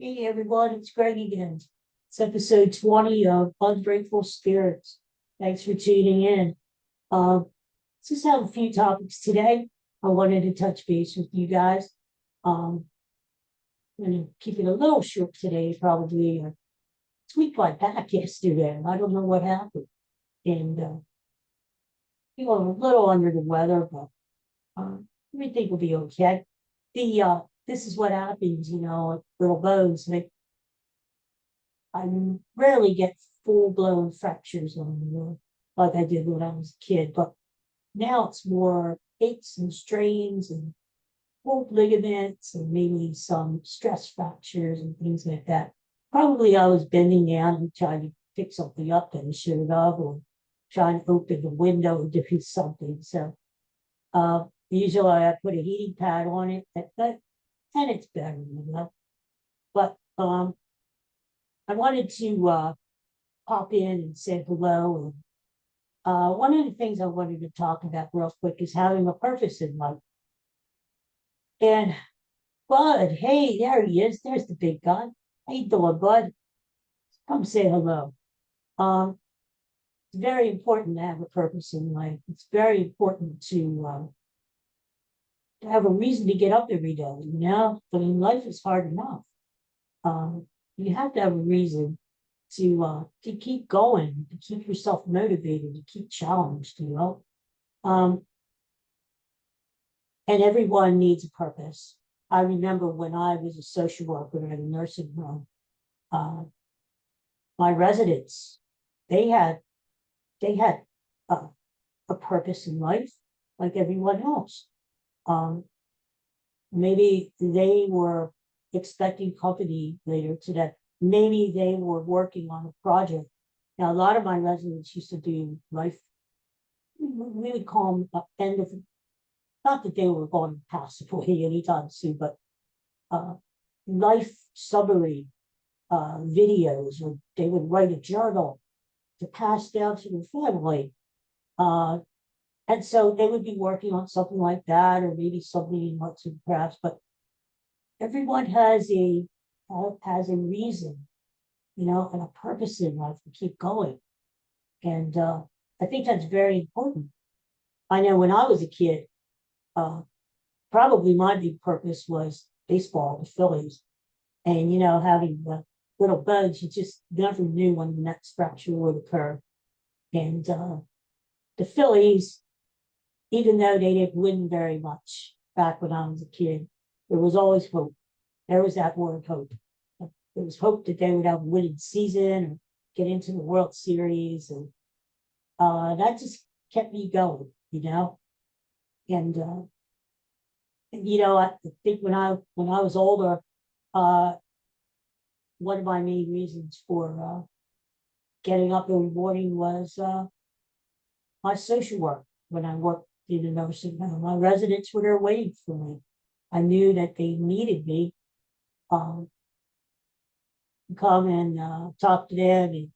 Hey everyone, it's Greg again. It's episode 20 of Unbreakable Spirits. Thanks for tuning in. Just have a few topics today. I wanted to touch base with you guys. Um, I'm going to keep it a little short today, probably tweaked my back yesterday. I don't know what happened. And feeling a little under the weather, but everything will be okay. This is what happens, little bones. I rarely get full blown fractures on the like I did when I was a kid, but now it's more aches and strains and pulled ligaments and maybe some stress fractures and things like that. Probably I was bending down and trying to pick something up that I shouldn't have, or trying to open the window and do something. So usually I put a heating pad on it, and it's better. But I wanted to pop in and say hello. And one of the things I wanted to talk about real quick is having a purpose in life. And Bud, hey, there he is. There's the big guy. How you doing, Bud? Come say hello. Um, it's very important to have a purpose in life. It's very important to have a reason to get up every day. I mean, life is hard enough. Um, you have to have a reason to keep going, to keep yourself motivated, to keep challenged. Um, and everyone needs a purpose. I remember when I was a social worker at a nursing home, uh, my residents, they had they had uh, a purpose in life like everyone else. Um, Maybe they were expecting company later today. Maybe they were working on a project. Now, a lot of my residents used to do life, we would call them end of, not that they were going to pass away anytime soon, but uh, life summary videos, or they would write a journal to pass down to their family. Uh, and so they would be working on something like that, or maybe something in arts and crafts. But everyone has a reason, and a purpose in life to keep going. And I think that's very important. I know when I was a kid, uh, probably my big purpose was baseball, the Phillies, and having the little bugs, you just never knew when the next fracture would occur. And the Phillies, even though they didn't win very much back when I was a kid, there was always hope. There was that word hope. There was hope that they would have a winning season or get into the World Series, and that just kept me going. And I think when I was older, uh, one of my main reasons for getting up every morning was my social work. When I worked in a nursing home, my residents were there waiting for me. I knew that they needed me. Um, Come and talk to them and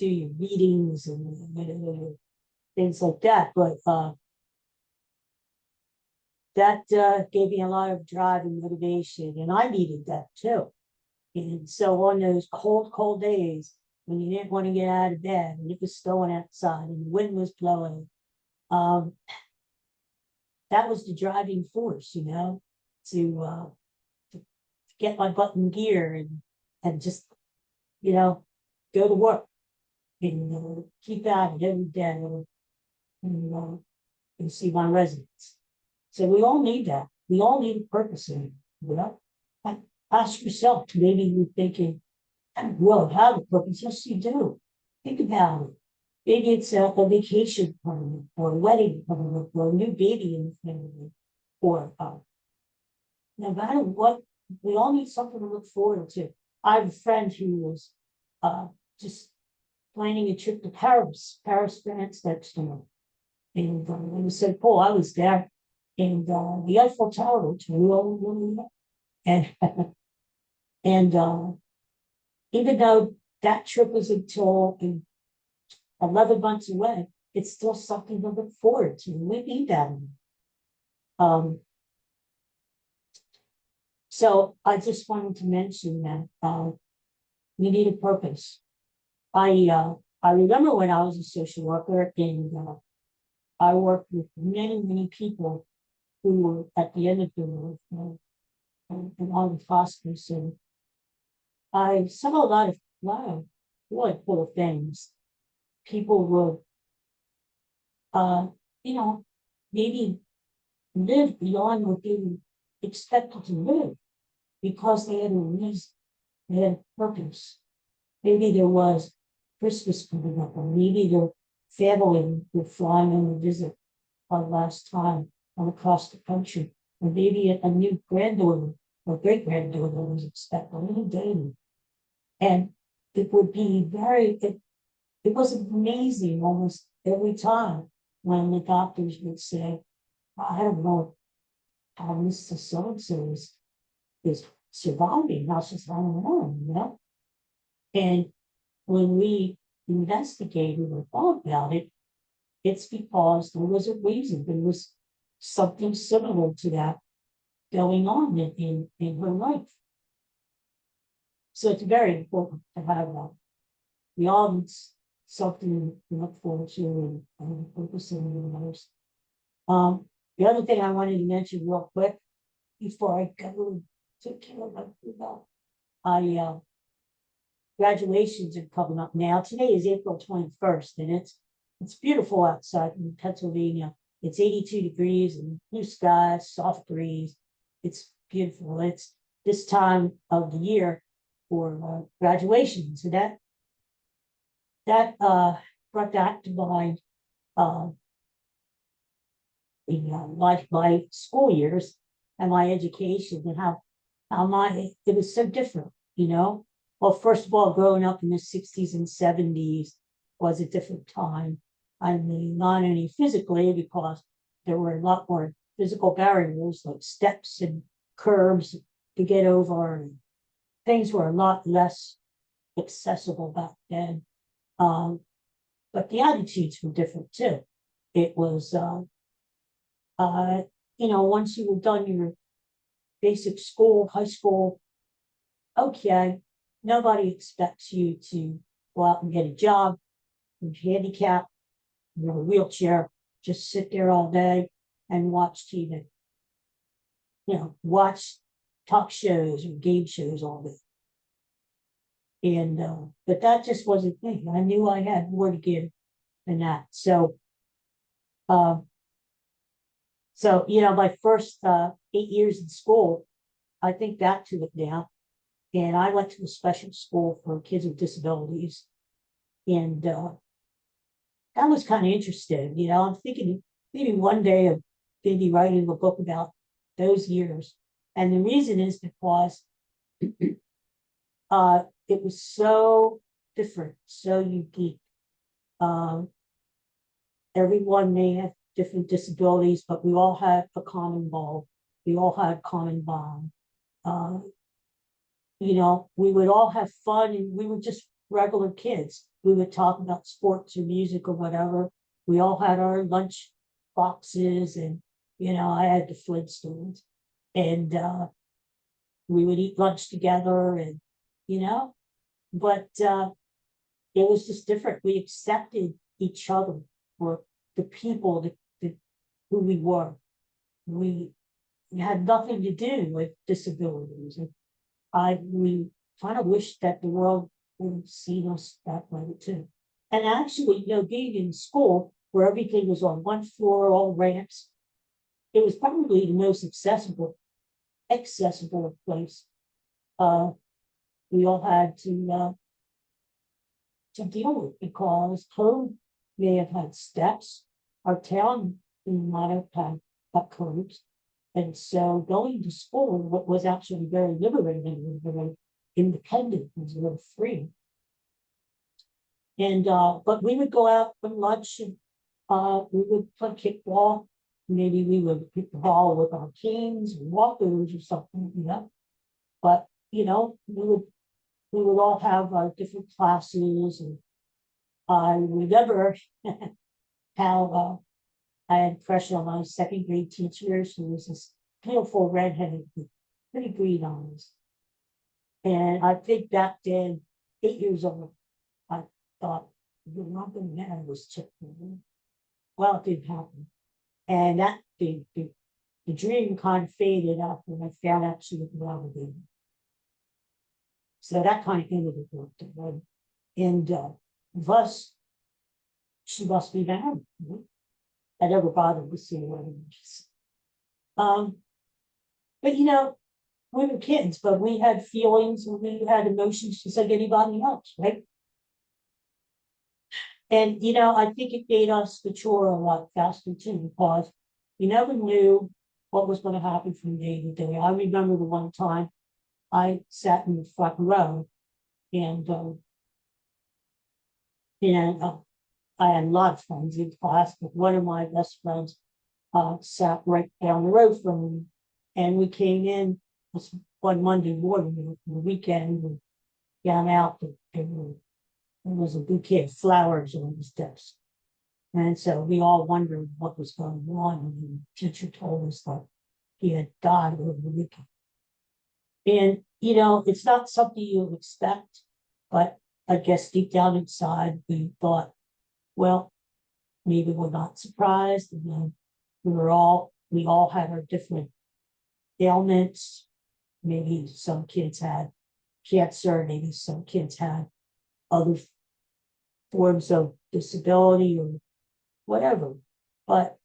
do your readings and things like that. But that gave me a lot of drive and motivation, and I needed that too. And so on those cold, cold days when you didn't want to get out of bed and it was snowing outside and the wind was blowing, um, that was the driving force, to get my butt in gear and just, you know, go to work and keep at it every day and see my residents. So we all need that. We all need a purpose in it. Ask yourself, maybe you're thinking, well, have a purpose. Yes, you do. Think about it. Maybe it's a vacation coming, or a wedding coming, or a new baby in the family, or no matter what, we all need something to look forward to. I have a friend who was uh, just planning a trip to Paris, France next summer. And it was so cool. I was there, and the Eiffel Tower looks really, really nice. And and even though that trip was until 11 months away, it's still something to look forward to. We need that. Um, So I just wanted to mention that, we need a purpose. I remember when I was a social worker and, I worked with many, many people who were at the end of their life, and on the hospice, and I saw a lot of really cool things. People would, uh, you know, maybe live beyond what they were expected to live because they had a reason, they had a purpose. Maybe there was Christmas coming up, or maybe their family were flying on a visit one last time from across the country, or maybe a new granddaughter or great granddaughter was expected, a little baby. And it would be it was amazing almost every time when the doctors would say, I don't know how Mr. So-and-so is surviving, how she's hanging on, you know? And when we investigated or thought about it, it's because there was a reason. There was something similar to that going on in her life. So it's very important to have that. We all need something to look forward to and focus in the lives. The other thing I wanted to mention real quick before I go to care about, I graduations are coming up now. Today is April 21st, and it's beautiful outside in Pennsylvania. It's 82 degrees and blue skies, soft breeze. It's beautiful. It's this time of the year for graduation. So that brought that to mind, uh, my school years and my education, and how it was so different, you know. Well, first of all, growing up in the 60s and 70s was a different time. I mean, not only physically, because there were a lot more physical barriers like steps and curbs to get over, and things were a lot less accessible back then. Um, but the attitudes were different too. It was, uh, once you were done your basic school, high school, okay, nobody expects you to go out and get a job, you're handicapped, you're in a wheelchair, just sit there all day and watch TV, watch talk shows or game shows all day. And, but that just wasn't me. I knew I had more to give than that. Uh, my first 8 years in school, I think back to it now, and I went to a special school for kids with disabilities, and that was kind of interesting. I'm thinking maybe one day of maybe writing a book about those years, and the reason is because it was so different, so unique. Um, Everyone may have different disabilities, but we all had a common goal. We all had common bond. Uh, we would all have fun, and we were just regular kids. We would talk about sports or music or whatever. We all had our lunch boxes, and I had the Flintstones, and we would eat lunch together, and you know, but it was just different. We accepted each other for the people that who we were. We had nothing to do with disabilities, and we kind of wish that the world would have seen us that way too. And actually, being in school where everything was on one floor, all ramps, it was probably the most accessible place. Uh, we all had to deal with because code may have had steps. Our town might have had codes. And so going to school was actually very liberating and very independent, was very free. And but we would go out for lunch, and we would play kickball. Maybe we would kick the ball with our canes or walkers or something. But we would all have our different classes, and I remember how I had a crush on my second grade teacher. She was this beautiful redheaded pretty green eyes. And I think back then, 8 years old, I thought, you're not going to marry this chick. Well, it didn't happen. And that the dream kind of faded after when I found out she was validated. So that kind of ended the book. And thus, she must be married. I never bothered to see her images. But we were kids, but we had feelings and we had emotions just like anybody else, right? And I think it made us mature a lot faster too, because you never knew what was going to happen from day to day. I remember the one time I sat in the front row, and I had a lot of friends in class, but one of my best friends sat right down the road from me, and we came in this one Monday morning, the weekend, and got out, and there was a bouquet of flowers on his desk. And so we all wondered what was going on. And the teacher told us that he had died over the weekend. And, it's not something you expect, but I guess deep down inside, we thought, well, maybe we're not surprised. And then we all had our different ailments. Maybe some kids had cancer, maybe some kids had other forms of disability or whatever. But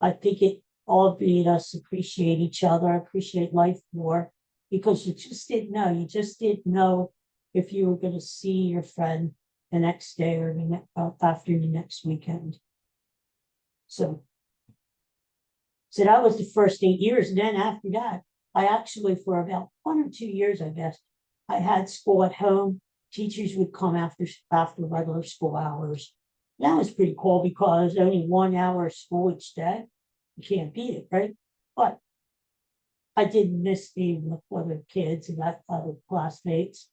I think it all made us appreciate each other, appreciate life more, because you just didn't know. You just didn't know if you were going to see your friend the next day or after the next weekend. So that was the first 8 years. And then after that, I actually, for about 1 or 2 years, I guess, I had school at home. Teachers would come after regular school hours. That was pretty cool because only 1 hour of school each day. You can't beat it, right? But I didn't miss being with other kids and other classmates.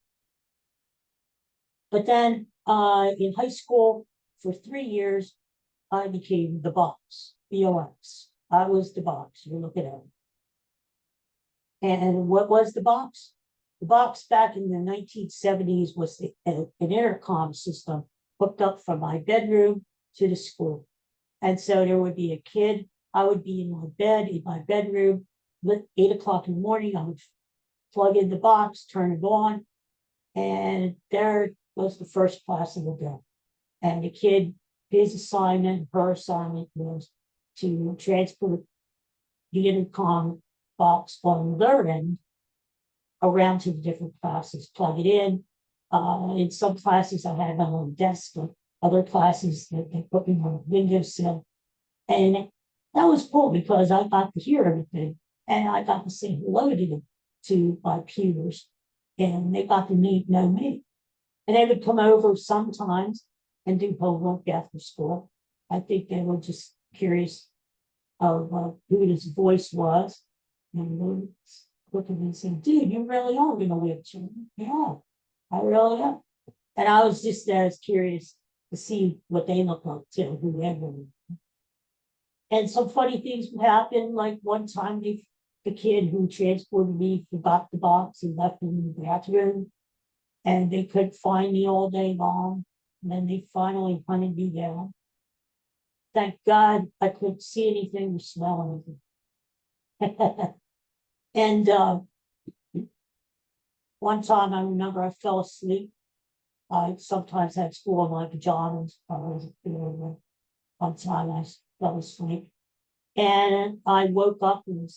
But then in high school, for 3 years, I became the box, BOX. I was the box. You look at it. And what was the box? The box back in the 1970s was an intercom system hooked up from my bedroom to the school. And so there would be a kid. I would be in my bed, in my bedroom, 8 o'clock in the morning. I would plug in the box, turn it on, and there was the first class of the day. And the kid, his assignment, her assignment was to transport the intercom box on their end around to the different classes, plug it in. In some classes, I had my own desk, but other classes, they put me on a windowsill. And that was cool because I got to hear everything, and I got to say hello to my peers, and they got to know me. And they would come over sometimes and do homework after school. I think they were just curious of who his voice was. And they would look at me and say, dude, you really are going to live, children. Yeah, I really am. And I was just as curious to see what they look like too, whoever. And some funny things would happen. Like one time, the kid who transported me forgot the box and left it in the bathroom, and they couldn't find me all day long. And then they finally hunted me down. Thank God I couldn't see anything or smell anything. And one time I remember I fell asleep. I sometimes had school in my pajamas. One time I fell asleep. And I woke up and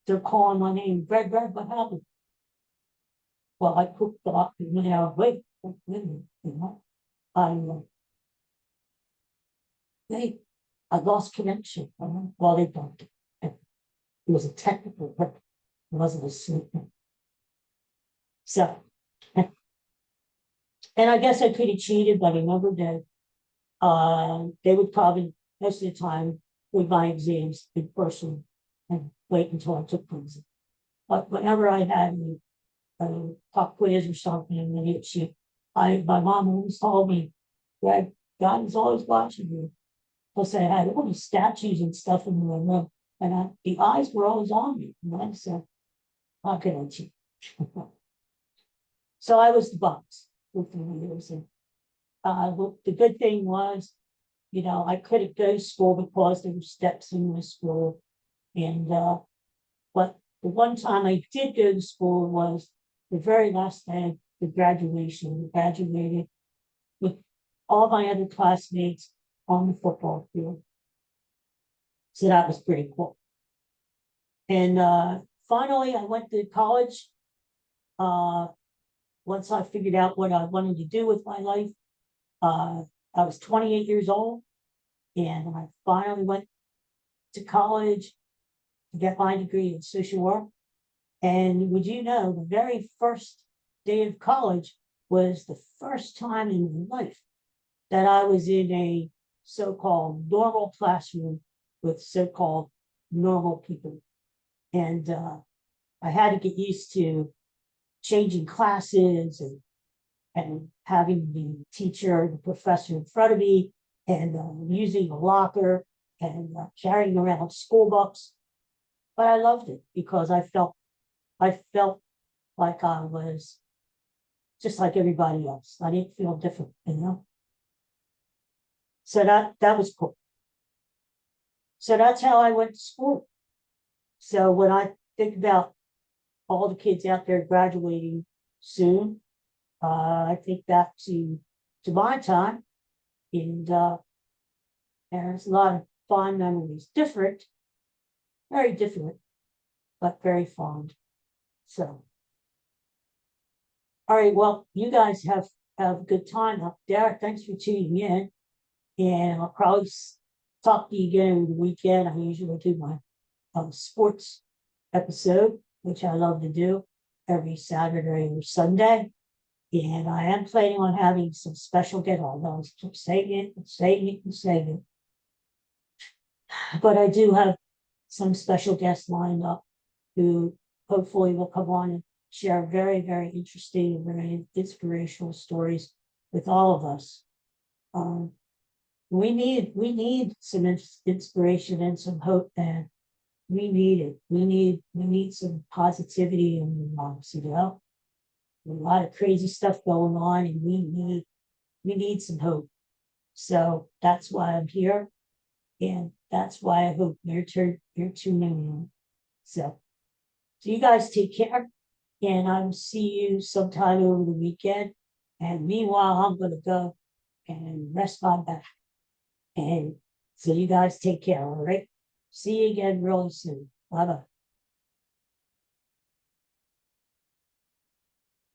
they're calling my name, Greg, what happened? Well, I cooked up and wait a minute, I lost connection. Well, they don't. It was a technical, but it wasn't a sleep. So, and I guess I could have cheated, but I remember that they would probably, most of the time, with my exams in person and wait until I took them. But whenever I had a pop quiz or something, and then my mom always told me, Greg, God is always watching you. Plus, I had all these statues and stuff in my room, and the eyes were always on me. So How can I change? So I was the boss for 3 years. And the good thing was, I couldn't go to school because there were steps in the school. And but the one time I did go to school was the very last day of graduation. We graduated with all my other classmates on the football field. So that was pretty cool. And finally, I went to college. Uh, Once I figured out what I wanted to do with my life, I was 28 years old, and I finally went to college to get my degree in social work. And would you know, the very first day of college was the first time in my life that I was in a so-called normal classroom with so-called normal people. And I had to get used to changing classes and having the teacher, the professor in front of me, and using a locker and carrying around school books. But I loved it because I felt like I was just like everybody else. I didn't feel different. So that was cool. So that's how I went to school. So when I think about all the kids out there graduating soon, I think back to my time, and there's a lot of fond memories. Different, very different, but very fond. So, all right. Well, you guys have a good time up there. Thanks for tuning in, and I'll probably talk to you again over the weekend. I usually do my sports episode, which I love to do every Saturday or Sunday. And I am planning on having some special get on. I was saying it and saying it and saying it. But I do have some special guests lined up who hopefully will come on and share very, very interesting and very inspirational stories with all of us. Um, we need some inspiration and some hope, and we need it. We need some positivity in the lives. A lot of crazy stuff going on, and we need some hope. So that's why I'm here, and that's why I hope you're tuning in. So you guys take care, and I will see you sometime over the weekend. And meanwhile, I'm gonna go and rest my back. And so you guys take care, all right? See you again really soon. Bye bye.